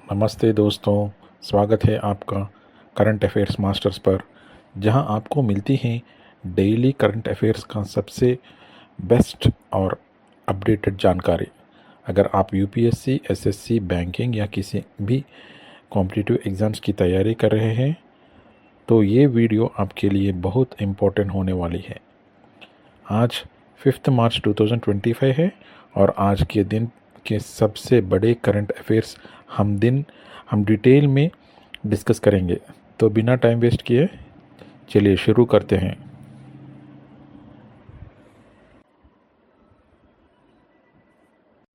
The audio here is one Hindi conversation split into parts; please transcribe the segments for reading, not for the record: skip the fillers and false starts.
नमस्ते दोस्तों, स्वागत है आपका करंट अफेयर्स मास्टर्स पर, जहां आपको मिलती हैं डेली करंट अफेयर्स का सबसे बेस्ट और अपडेटेड जानकारी। अगर आप यूपीएससी, एसएससी, बैंकिंग या किसी भी कॉम्पिटिटिव एग्ज़ाम्स की तैयारी कर रहे हैं, तो ये वीडियो आपके लिए बहुत इम्पोर्टेंट होने वाली है। आज 5 मार्च 2025 है और आज के दिन के सबसे बड़े करंट अफेयर्स हम डिटेल में डिस्कस करेंगे। तो बिना टाइम वेस्ट किए चलिए शुरू करते हैं।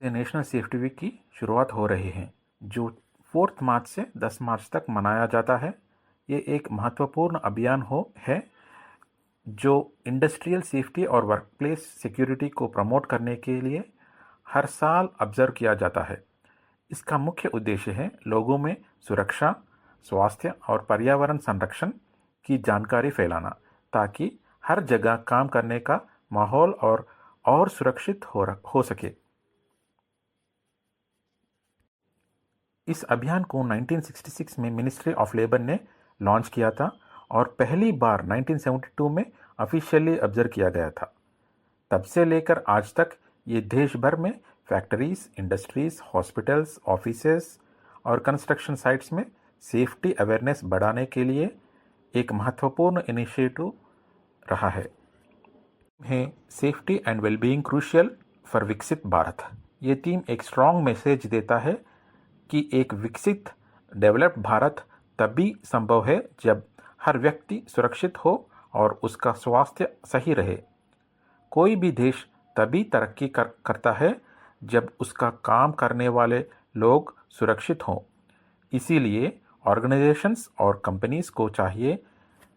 नेशनल सेफ्टी वीक की शुरुआत हो रही है, जो 4 मार्च से 10 मार्च तक मनाया जाता है। ये एक महत्वपूर्ण अभियान है जो इंडस्ट्रियल सेफ्टी और वर्कप्लेस सिक्योरिटी को प्रमोट करने के लिए हर साल ऑब्जर्व किया जाता है। इसका मुख्य उद्देश्य है लोगों में सुरक्षा, स्वास्थ्य और पर्यावरण संरक्षण की जानकारी फैलाना, ताकि हर जगह काम करने का माहौल और सुरक्षित हो सके। इस अभियान को 1966 में मिनिस्ट्री ऑफ लेबर ने लॉन्च किया था और पहली बार 1972 में ऑफिशियली ऑब्जर्व किया गया था। तब से लेकर आज तक ये देश भर में फैक्ट्रीज, इंडस्ट्रीज, हॉस्पिटल्स, ऑफिसेस और कंस्ट्रक्शन साइट्स में सेफ्टी अवेयरनेस बढ़ाने के लिए एक महत्वपूर्ण इनिशिएटिव रहा है। Safety and wellbeing crucial for विकसित भारत। ये थीम एक स्ट्रॉन्ग मैसेज देता है कि एक विकसित डेवलप्ड भारत तभी संभव है जब हर व्यक्ति सुरक्षित हो और उसका स्वास्थ्य सही रहे। कोई भी देश तभी तरक्की करता है जब उसका काम करने वाले लोग सुरक्षित हों। इसीलिए ऑर्गेनाइजेशंस और कंपनीज को चाहिए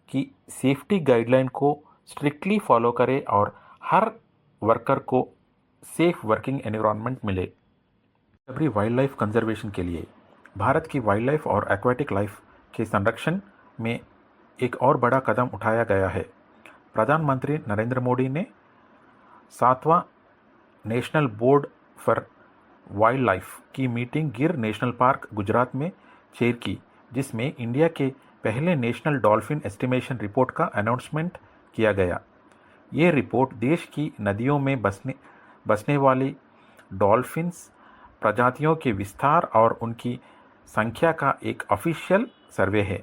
कि सेफ्टी गाइडलाइन को स्ट्रिक्टली फॉलो करें और हर वर्कर को सेफ वर्किंग एनवायरनमेंट मिले। डिस्कवरी वाइल्ड लाइफ कंजर्वेशन के लिए भारत की वाइल्ड लाइफ और एक्वेटिक लाइफ के संरक्षण में एक और बड़ा कदम उठाया गया है। प्रधानमंत्री नरेंद्र मोदी ने 7वां national board for wildlife की meeting Gir national park, Gujarat में चेयर की, जिसमें इंडिया के पहले नेशनल डॉल्फिन एस्टिमेशन रिपोर्ट का अनाउंसमेंट किया गया। ये रिपोर्ट देश की नदियों में बसने वाली डॉल्फिन्स प्रजातियों के विस्तार और उनकी संख्या का एक ऑफिशियल सर्वे है।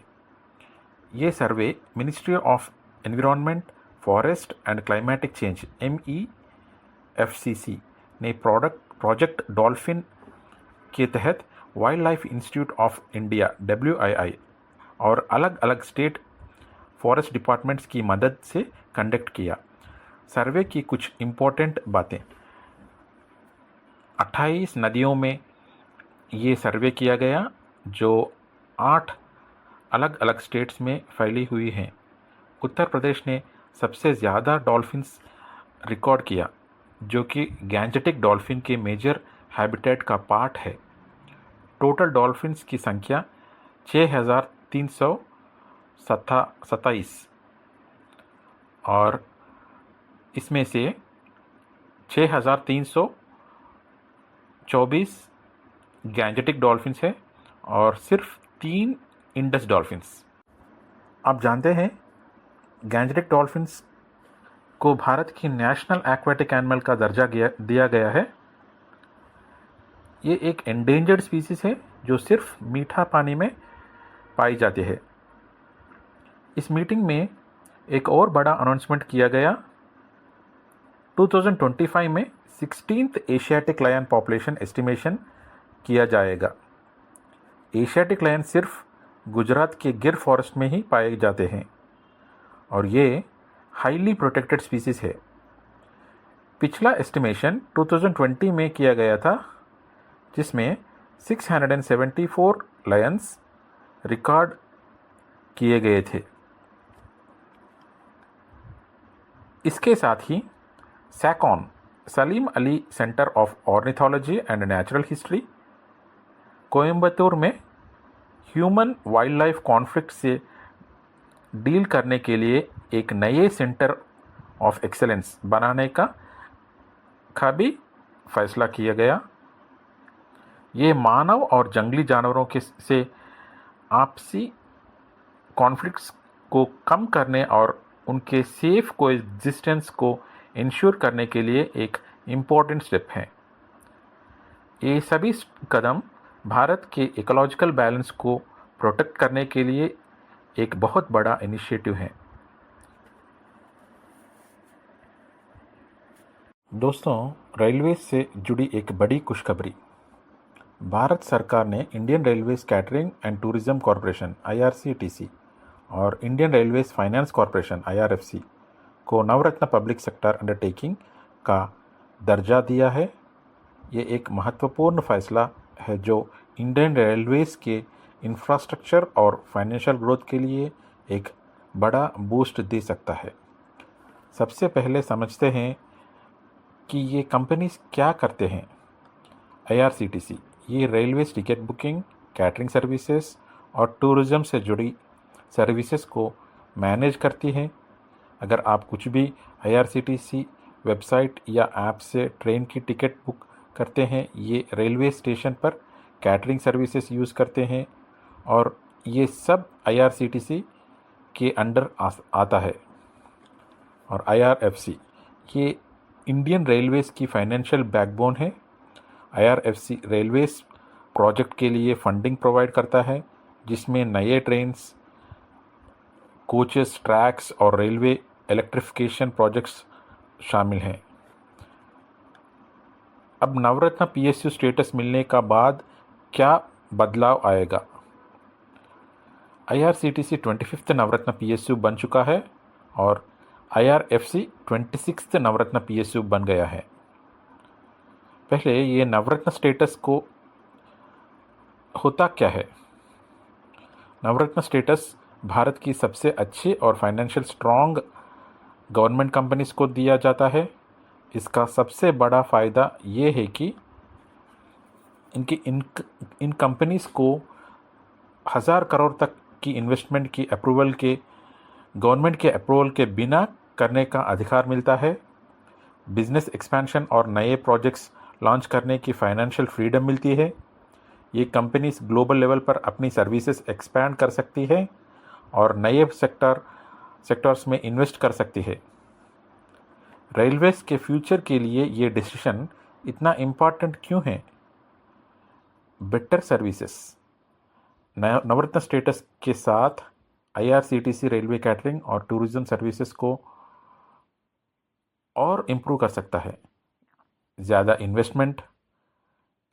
ये सर्वे ministry of environment, forest and climatic change MEFCC ने प्रोजेक्ट डॉल्फिन के तहत wild life institute of India WII और अलग अलग स्टेट फॉरेस्ट डिपार्टमेंट्स की मदद से कंडक्ट किया। सर्वे की कुछ इम्पोर्टेंट बातें। 28 नदियों में ये सर्वे किया गया, जो 8 अलग अलग स्टेट्स में फैली हुई हैं। उत्तर प्रदेश ने सबसे ज़्यादा डॉल्फिन्स रिकॉर्ड किया, जो कि गैंजेटिक डॉल्फिन के मेजर हैबिटेट का पार्ट है। टोटल डॉल्फिन्स की संख्या 6,327 और इसमें से 6,324 गैंजेटिक डॉल्फिन्स है और सिर्फ 3 इंडस डॉल्फिन्स। आप जानते हैं गैंजेटिक डॉल्फिन्स को भारत की नेशनल एक्वेटिक एनिमल का दर्जा दिया गया है। ये एक एंडेंजर्ड स्पीसीज है जो सिर्फ मीठा पानी में पाई जाती है। इस मीटिंग में एक और बड़ा अनाउंसमेंट किया गया। 2025 में 16th Asiatic lion population estimation किया जाएगा। एशियाटिक लायन सिर्फ गुजरात के गिर फॉरेस्ट में ही पाए जाते हैं और ये हाईली प्रोटेक्टेड स्पीसीज है। पिछला एस्टिमेशन 2020 में किया गया था, जिसमें 674 लायंस रिकॉर्ड किए गए थे। इसके साथ ही SACON, Salim Ali centre of ornithology and natural history, Coimbatore में ह्यूमन वाइल्ड लाइफ कॉन्फ्लिक्ट से डील करने के लिए एक नए सेंटर ऑफ एक्सेलेंस बनाने का भी फैसला किया गया। ये मानव और जंगली जानवरों के से आपसी कॉन्फ्लिक्ट्स को कम करने और उनके सेफ कोएग्जिस्टेंस को इंश्योर करने के लिए एक इम्पोर्टेंट स्टेप हैं। ये सभी कदम भारत के इकोलॉजिकल बैलेंस को प्रोटेक्ट करने के लिए एक बहुत बड़ा इनिशिएटिव है। दोस्तों, रेलवे से जुड़ी एक बड़ी खुशखबरी। भारत सरकार ने Indian railways catering and tourism corporation IRCTC और Indian railways finance corporation IRFC को नवरत्न पब्लिक सेक्टर अंडरटेकिंग का दर्जा दिया है। ये एक महत्वपूर्ण फैसला है जो इंडियन रेलवेज के इंफ्रास्ट्रक्चर और फाइनेंशियल ग्रोथ के लिए एक बड़ा बूस्ट दे सकता है। सबसे पहले समझते हैं कि ये कंपनीज क्या करते हैं। IRCTC ये railways ticket booking, catering services और टूरिज़्म से जुड़ी सर्विसेज को मैनेज करती है। अगर आप कुछ भी IRCTC वेबसाइट या ऐप से ट्रेन की टिकट बुक करते हैं, ये रेलवे स्टेशन पर कैटरिंग सर्विसेज यूज़ करते हैं और ये सब IRCTC के अंडर आता है। और IRFC ये इंडियन रेलवेज़ की फाइनेंशियल बैकबोन है। IRFC रेलवेज़ प्रोजेक्ट के लिए फंडिंग प्रोवाइड करता है, जिसमें नए ट्रेन्स, कोचेस, ट्रैक्स और रेलवे इलेक्ट्रिफिकेशन प्रोजेक्ट्स शामिल हैं। अब नवरत्न PSU स्टेटस मिलने का बाद क्या बदलाव आएगा? IRCTC 25th नवरत्न PSU बन चुका है और IRFC 26th नवरत्न PSU बन गया है। पहले ये नवरत्न स्टेटस को होता क्या है? नवरत्न स्टेटस भारत की सबसे अच्छी और फाइनेंशियल स्ट्रॉन्ग गवर्नमेंट कंपनीज को दिया जाता है। इसका सबसे बड़ा फ़ायदा ये है कि इन कंपनीज को 1000 करोड़ तक की इन्वेस्टमेंट की गवर्नमेंट के अप्रूवल के बिना करने का अधिकार मिलता है। बिजनेस एक्सपेंशन और नए प्रोजेक्ट्स लॉन्च करने की फाइनेंशियल फ्रीडम मिलती है। ये कंपनीज ग्लोबल लेवल पर अपनी सर्विसेज एक्सपैंड कर सकती है और नए सेक्टर्स में इन्वेस्ट कर सकती है। रेलवेज के फ्यूचर के लिए ये डिसीजन इतना इम्पॉर्टेंट क्यों है? Better services. नवरत्न स्टेटस के साथ IRCTC रेलवे कैटरिंग और टूरिज्म सर्विसेज को और इम्प्रूव कर सकता है। ज़्यादा इन्वेस्टमेंट।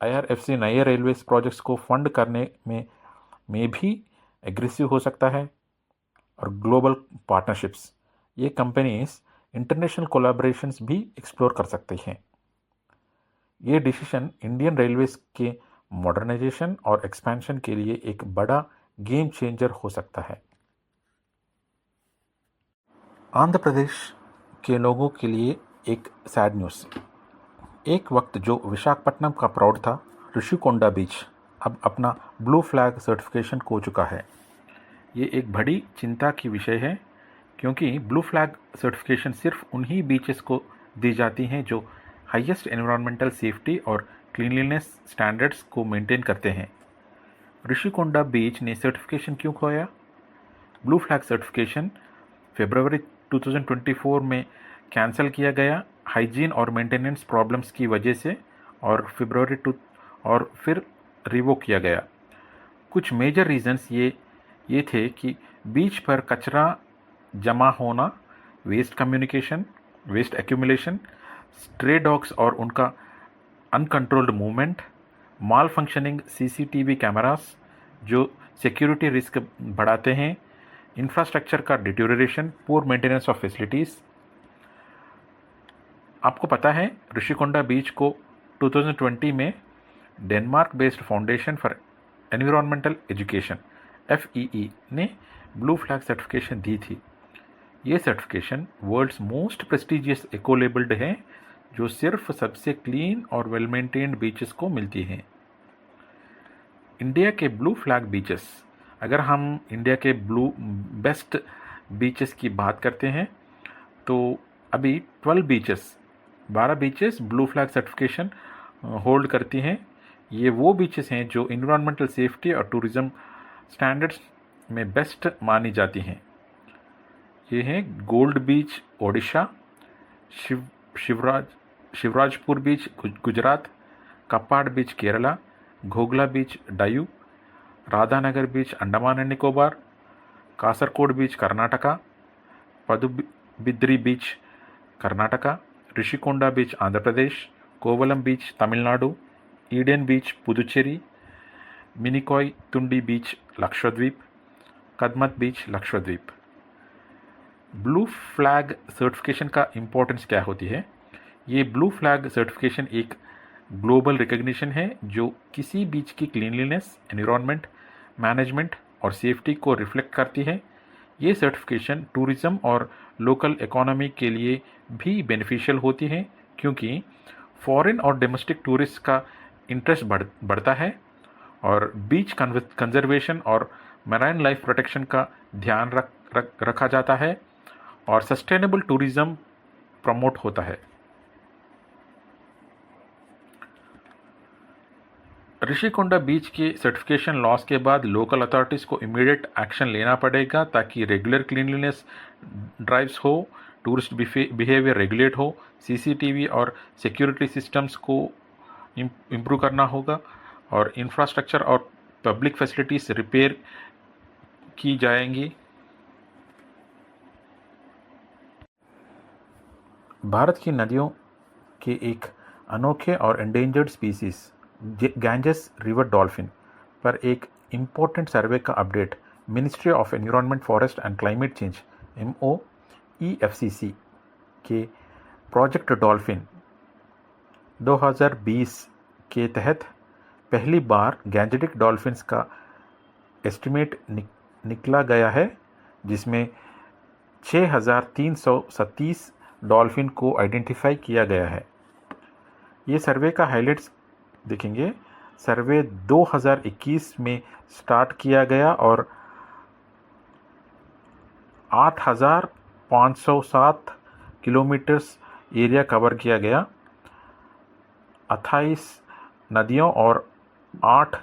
IRFC नए रेलवेज प्रोजेक्ट्स को फंड करने में भी एग्रेसिव हो सकता है। और ग्लोबल पार्टनरशिप्स, ये कंपनीज इंटरनेशनल कोलैबोरेशंस भी एक्सप्लोर कर सकते हैं। ये डिसीजन इंडियन रेलवेज के मॉडर्नाइजेशन और एक्सपेंशन के लिए एक बड़ा गेम चेंजर हो सकता है। आंध्र प्रदेश के लोगों के लिए एक सैड न्यूज़। एक वक्त जो विशाखापट्टनम का प्राउड था, ऋषिकोंडा बीच अब अपना ब्लू फ्लैग सर्टिफिकेशन खो चुका है। ये एक बड़ी चिंता की विषय है, क्योंकि ब्लू फ्लैग सर्टिफिकेशन सिर्फ उन्हीं बीचेस को दी जाती हैं जो हाईएस्ट एनवायरमेंटल सेफ्टी और क्लीनलीनेस स्टैंडर्ड्स को मेंटेन करते हैं। ऋषिकोंडा बीच ने सर्टिफिकेशन क्यों खोया? ब्लू फ्लैग सर्टिफिकेशन फरवरी 2024 में कैंसिल किया गया हाइजीन और मेंटेनेंस प्रॉब्लम्स की वजह से, और फिर रिवोक किया गया। कुछ मेजर रीजंस ये थे कि बीच पर कचरा जमा होना, वेस्ट एक्यूमुलेशन, स्ट्रे डॉग्स और उनका uncontrolled movement, malfunctioning CCTV cameras जो सिक्योरिटी रिस्क बढ़ाते हैं, इंफ्रास्ट्रक्चर का deterioration, poor maintenance of facilities. आपको पता है, ऋषिकोंडा बीच को 2020 में Denmark based foundation for environmental education FEE ने ब्लू फ्लैग सर्टिफिकेशन दी थी। ये certification world's most prestigious eco labelled है, जो सिर्फ सबसे क्लीन और वेल मेंटेन्ड बीचेस को मिलती हैं। इंडिया के ब्लू फ्लैग बीचेस, अगर हम इंडिया के बेस्ट बीचेस की बात करते हैं तो अभी 12 beaches blue flag certification hold करती हैं। ये वो बीचेस हैं जो इन्वायरमेंटल सेफ्टी और टूरिज्म स्टैंडर्ड्स में बेस्ट मानी जाती हैं। ये हैं gold beach Odisha, Shiv Shivraj Shivrajpur beach Gujarat, Kappad beach Kerala, Ghoghla beach Diu, Radhanagar beach Andaman and Nicobar, Kasarkod beach Karnataka, Padubidri beach Karnataka, Rushikonda beach Andhra Pradesh, Kovalam beach Tamil Nadu, Eden beach Puducherry, Minicoy Thundi beach Lakshadweep, Kadmat beach Lakshadweep. Blue flag certification का इम्पोर्टेंस क्या होती है? ये ब्लू फ्लैग सर्टिफिकेशन एक ग्लोबल रिकग्निशन है जो किसी बीच की क्लीनलीनेस, एनवायरनमेंट, मैनेजमेंट और सेफ्टी को रिफ्लेक्ट करती है। ये सर्टिफिकेशन टूरिज्म और लोकल इकोनॉमी के लिए भी बेनिफिशियल होती है क्योंकि फॉरेन और डोमेस्टिक टूरिस्ट का इंटरेस्ट बढ़ता है और बीच कंजर्वेशन और मैराइन लाइफ प्रोटेक्शन का ध्यान रखा जाता है और सस्टेनेबल टूरिज्म प्रमोट होता है। ऋषिकोंडा बीच के सर्टिफिकेशन लॉस के बाद लोकल अथॉरिटीज़ को इमीडिएट एक्शन लेना पड़ेगा ताकि रेगुलर क्लीनलीनेस ड्राइव्स हो, टूरिस्ट बिहेवियर रेगुलेट हो, सीसीटीवी और सिक्योरिटी सिस्टम्स को इम्प्रूव करना होगा और इंफ्रास्ट्रक्चर और पब्लिक फैसिलिटीज़ रिपेयर की जाएंगी। भारत की नदियों के एक अनोखे और endangered species Ganges river dolphin पर एक इम्पोर्टेंट सर्वे का update ministry of environment, forest and climate change MOEFCC के प्रोजेक्ट डॉल्फिन 2020 के तहत पहली बार गैंजेटिक डॉल्फिन्स का एस्टिमेट निकला गया है जिसमें 6,337 डॉल्फिन को आइडेंटिफाई किया गया है। ये सर्वे का हाइलाइट्स देखेंगे। सर्वे 2021 में स्टार्ट किया गया और 8,507 किलोमीटर्स एरिया कवर किया गया। 28 नदियों और 8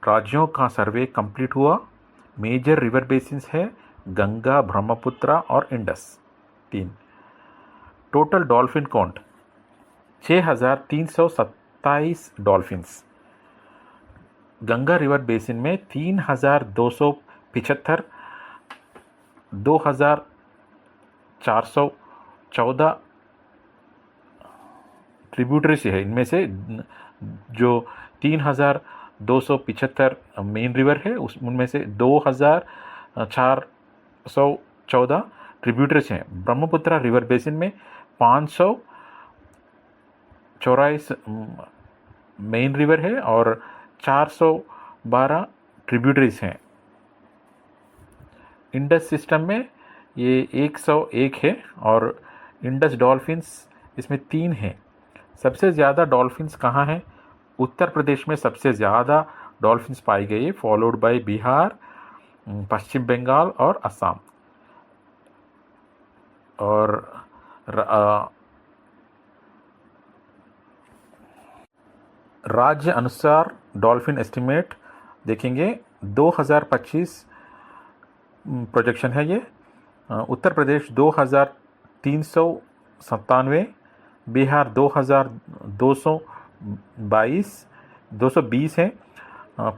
राज्यों का सर्वे कंप्लीट हुआ। मेजर रिवर बेसिन्स है गंगा, ब्रह्मपुत्र और Indus. 3 total dolphin count 6,327 dolphins. Ganga river basin में 3,275, 2,414 ट्रिब्यूटरीज है। इनमें से जो 3,275 मेन रिवर है उनमें से 2,414 ट्रिब्यूटरीज हैं। ब्रह्मपुत्र रिवर बेसिन में 584 मेन रिवर है और 412 ट्रिब्यूटरीज हैं। इंडस सिस्टम में ये 101 है और इंडस डॉल्फिन्स इसमें 3 हैं। सबसे ज़्यादा डॉल्फिन्स कहाँ हैं? उत्तर प्रदेश में सबसे ज़्यादा डॉल्फिन्स पाई गई, फॉलोड बाय बिहार, पश्चिम बंगाल और असम। और राज्य अनुसार डॉल्फिन एस्टिमेट देखेंगे। 2025 प्रोजेक्शन है ये। उत्तर प्रदेश 2,397, बिहार 2,220 है,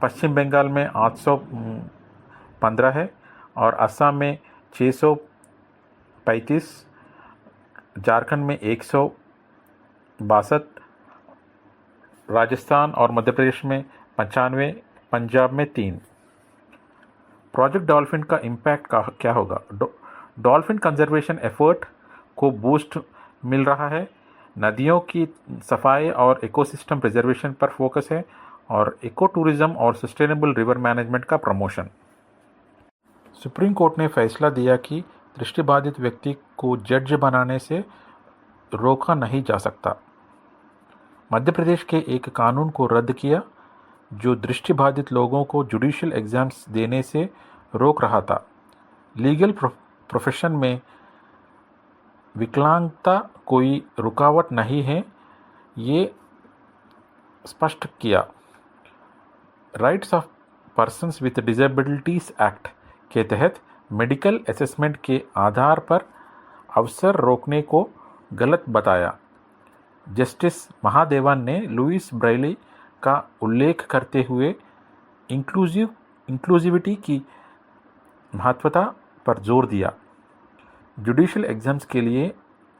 पश्चिम बंगाल में 815 है और असम में 635, झारखंड में 162, राजस्थान और मध्य प्रदेश में 95, पंजाब में 3। प्रोजेक्ट डॉल्फिन का इम्पैक्ट क्या होगा? डॉल्फिन कंजर्वेशन एफर्ट को बूस्ट मिल रहा है, नदियों की सफाई और इकोसिस्टम प्रिजर्वेशन पर फोकस है और इको टूरिज्म और सस्टेनेबल रिवर मैनेजमेंट का प्रमोशन। सुप्रीम कोर्ट ने फैसला दिया कि दृष्टिबाधित व्यक्ति को जज बनाने से रोका नहीं जा सकता। मध्य प्रदेश के एक कानून को रद्द किया जो दृष्टिबाधित लोगों को जुडिशियल एग्जाम्स देने से रोक रहा था। लीगल प्रोफेशन में विकलांगता कोई रुकावट नहीं है। ये स्पष्ट किया। Rights of persons with disabilities act के तहत मेडिकल असेसमेंट के आधार पर अवसर रोकने को गलत बताया। जस्टिस महादेवन ने लुइस ब्रेली का उल्लेख करते हुए इंक्लूसिविटी की महत्वता पर जोर दिया। जुडिशियल एग्जाम्स के लिए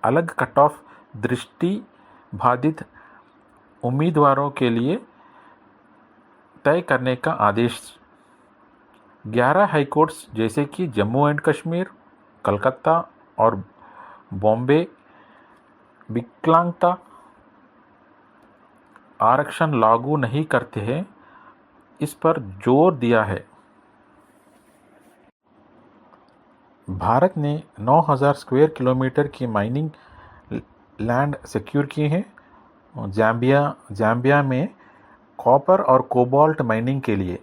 अलग कट ऑफ दृष्टि बाधित उम्मीदवारों के लिए तय करने का आदेश। 11 हाईकोर्ट्स जैसे कि जम्मू एंड कश्मीर, कलकत्ता और बॉम्बे विकलांगता आरक्षण लागू नहीं करते हैं, इस पर जोर दिया है। भारत ने 9,000 स्क्वायर किलोमीटर की माइनिंग लैंड सिक्योर की है जाम्बिया में कॉपर और कोबाल्ट माइनिंग के लिए।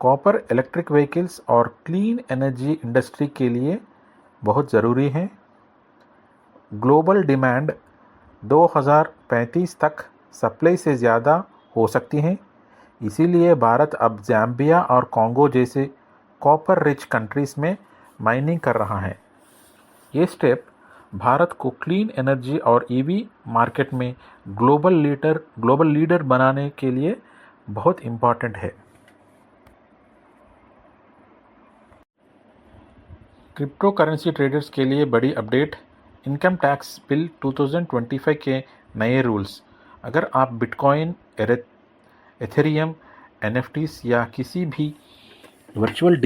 कॉपर इलेक्ट्रिक व्हीकल्स और क्लीन एनर्जी इंडस्ट्री के लिए बहुत ज़रूरी है। ग्लोबल डिमांड 2035 तक सप्लाई से ज़्यादा हो सकती है, इसीलिए भारत अब जाम्बिया और कॉन्गो जैसे कॉपर रिच कंट्रीज़ में माइनिंग कर रहा है। ये स्टेप भारत को क्लीन एनर्जी और ईवी मार्केट में ग्लोबल लीडर बनाने के लिए बहुत इम्पॉर्टेंट है। क्रिप्टो करेंसी ट्रेडर्स के लिए बड़ी अपडेट। इनकम टैक्स बिल 2025 के नए रूल्स। अगर आप बिटकॉइन, एथेरियम, एनएफटीज या किसी भी वर्चुअल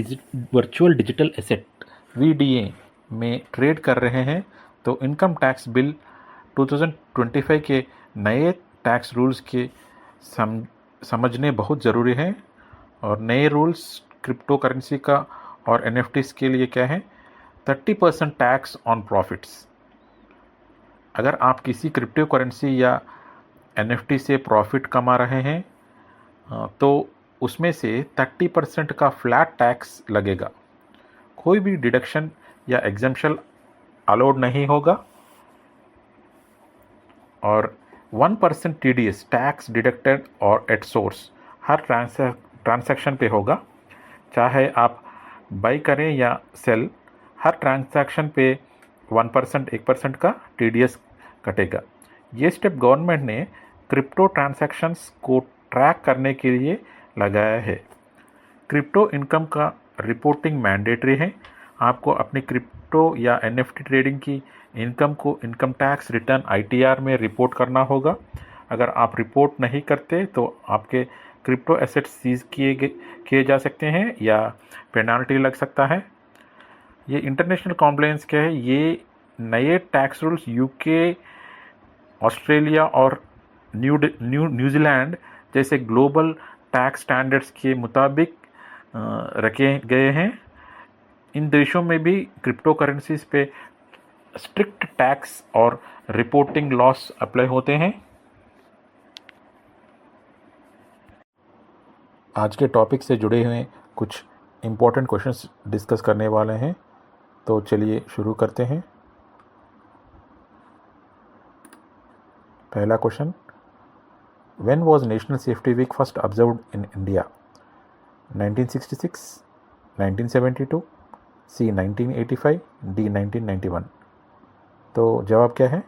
डिजिटल एसेट वीडीए में ट्रेड कर रहे हैं तो इनकम टैक्स बिल 2025 के नए टैक्स रूल्स के समझने बहुत ज़रूरी है। और नए रूल्स क्रिप्टो करेंसी का और एनएफटीज के लिए क्या है? 30% टैक्स ऑन प्रॉफिट्स। अगर आप किसी क्रिप्टो करेंसी या एनएफटी से प्रॉफिट कमा रहे हैं तो उसमें से 30% का फ्लैट टैक्स लगेगा। कोई भी डिडक्शन या एग्जम्पशन अलाउड नहीं होगा। और 1% टीडीएस टैक्स डिडक्टेड और एट सोर्स हर ट्रांसैक्शन पे होगा। चाहे आप बाई करें या सेल, हर ट्रांसैक्शन पे 1% का टीडीएस कटेगा। ये स्टेप गवर्नमेंट ने क्रिप्टो ट्रांसैक्शंस को ट्रैक करने के लिए लगाया है। क्रिप्टो इनकम का रिपोर्टिंग मैंडेटरी है। आपको अपनी क्रिप्टो या एनएफटी ट्रेडिंग की इनकम को इनकम टैक्स रिटर्न आईटीआर में रिपोर्ट करना होगा। अगर आप रिपोर्ट नहीं करते तो आपके क्रिप्टो एसेट्स सीज किए जा सकते हैं या पेनाल्टी लग सकता है। ये इंटरनेशनल कॉम्प्लायंस क्या है? ये नए टैक्स रूल्स यूके, ऑस्ट्रेलिया और न्यूजीलैंड जैसे ग्लोबल टैक्स स्टैंडर्ड्स के मुताबिक रखे गए हैं। इन देशों में भी क्रिप्टो करेंसीज पे स्ट्रिक्ट टैक्स और रिपोर्टिंग लॉस अप्लाई होते हैं। आज के टॉपिक से जुड़े हुए कुछ इम्पोर्टेंट क्वेश्चंस डिस्कस करने वाले हैं, तो चलिए शुरू करते हैं। पहला question, When was National Safety Week first observed in India? 1966, 1972, C 1985, D 1991। तो जवाब क्या है?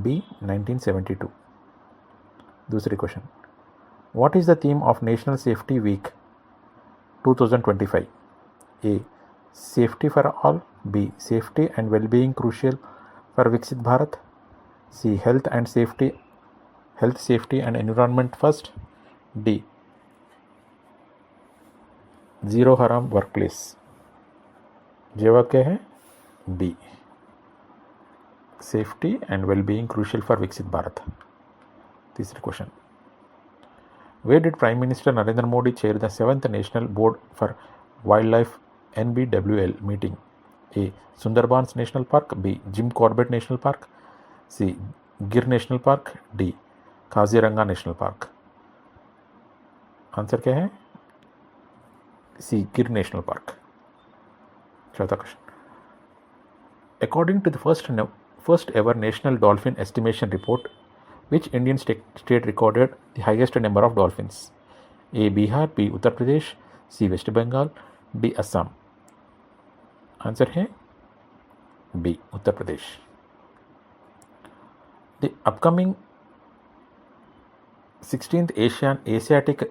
B 1972। दूसरी question, What is the theme of National Safety Week 2025? A. Safety for all. B. Safety and well-being crucial for Viksit Bharat. C. Health, safety and environment first. D. Zero harm workplace। जवाब क्या है? B. Safety and well-being crucial for Viksit Bharat। तीसरी question, Where did Prime Minister Narendra Modi chair the 7th National Board for Wildlife NBWL meeting? A. Sundarbans National Park. B. Jim Corbett National Park. C. Gir National Park. D. Kaziranga national park. Answer क्या है? C, Gir national park. चौथा question, according to the first ever national dolphin estimation report Which Indian state recorded the highest number of dolphins? A. Bihar, B. Uttar Pradesh, C. West Bengal, D. Assam. Answer है B. Uttar Pradesh. The upcoming 16th Asiatic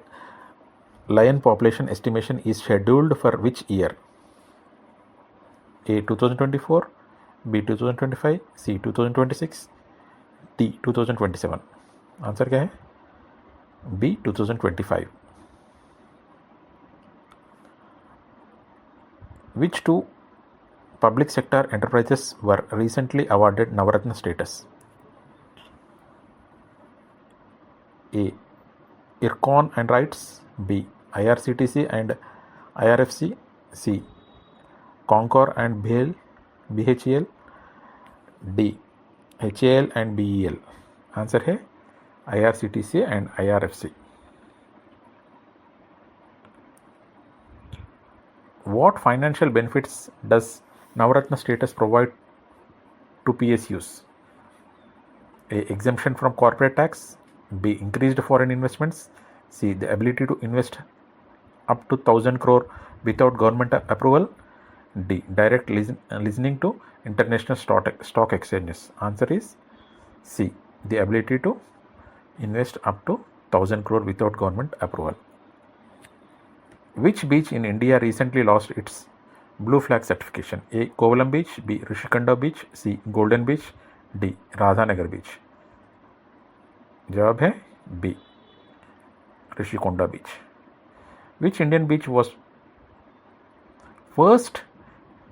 lion population estimation is scheduled for which year? A. 2024, B. 2025, C. 2026, D. 2027. Answer क्या है? B. 2025. Which two public sector enterprises were recently awarded Navaratna status? A. IRCON and RITES, B. IRCTC and IRFC, C. Concor and BHEL, D. HAL and BEL. Answer है IRCTC and IRFC. What financial benefits does Navaratna status provide to PSUs? A. Exemption from corporate tax, B. Increased foreign investments, C. The ability to invest up to 1,000 crore without government approval, D. Direct listening to international stock exchanges. Answer is C. The ability to invest up to 1,000 crore without government approval. Which beach in India recently lost its blue flag certification? A. Kovalam Beach, B. Rishikunda Beach, C. Golden Beach, D. Radhanagar Beach. जवाब है B. Rushikonda beach. Which Indian beach was first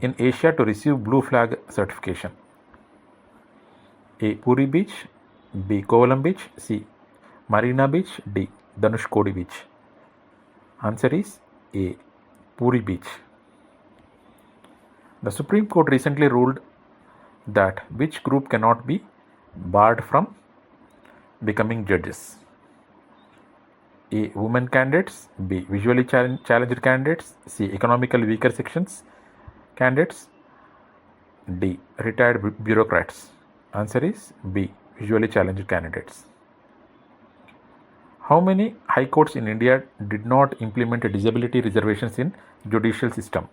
in Asia to receive blue flag certification? A. Puri Beach, B. Kovalam Beach, C. Marina Beach, D. Dhanushkodi Beach. Answer is A. Puri Beach. The Supreme Court recently ruled that which group cannot be barred from becoming judges? A. Women candidates, B. Visually challenged candidates, C. Economically weaker sections candidates, D. Retired bureaucrats. Answer is B. Visually challenged candidates. How many high courts in India did not implement disability reservations in judicial system?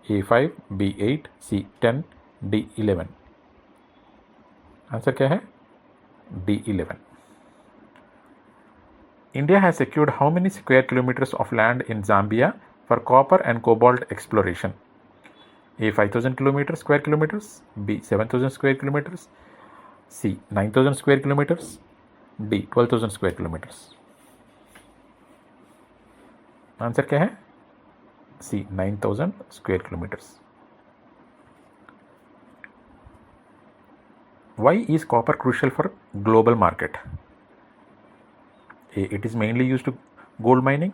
A. 5, B. 8, C. 10, D. 11. Answer क्या है? D. 11. India has secured how many square kilometers of land in Zambia for copper and cobalt exploration? A. 5,000 square kilometers, B. 7,000 square kilometers, C. 9,000 square kilometers, D. 12,000 square kilometers. Answer क्या है? C. 9,000 square kilometers. Why is copper crucial for global market? A. It is mainly used in gold mining.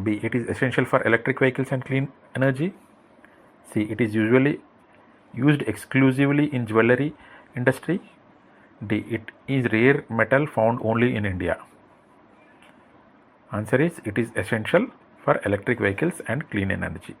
B. It is essential for electric vehicles and clean energy. C. It is usually used exclusively in jewelry industry. D. It is rare metal found only in India. Answer is it is essential for electric vehicles and clean energy.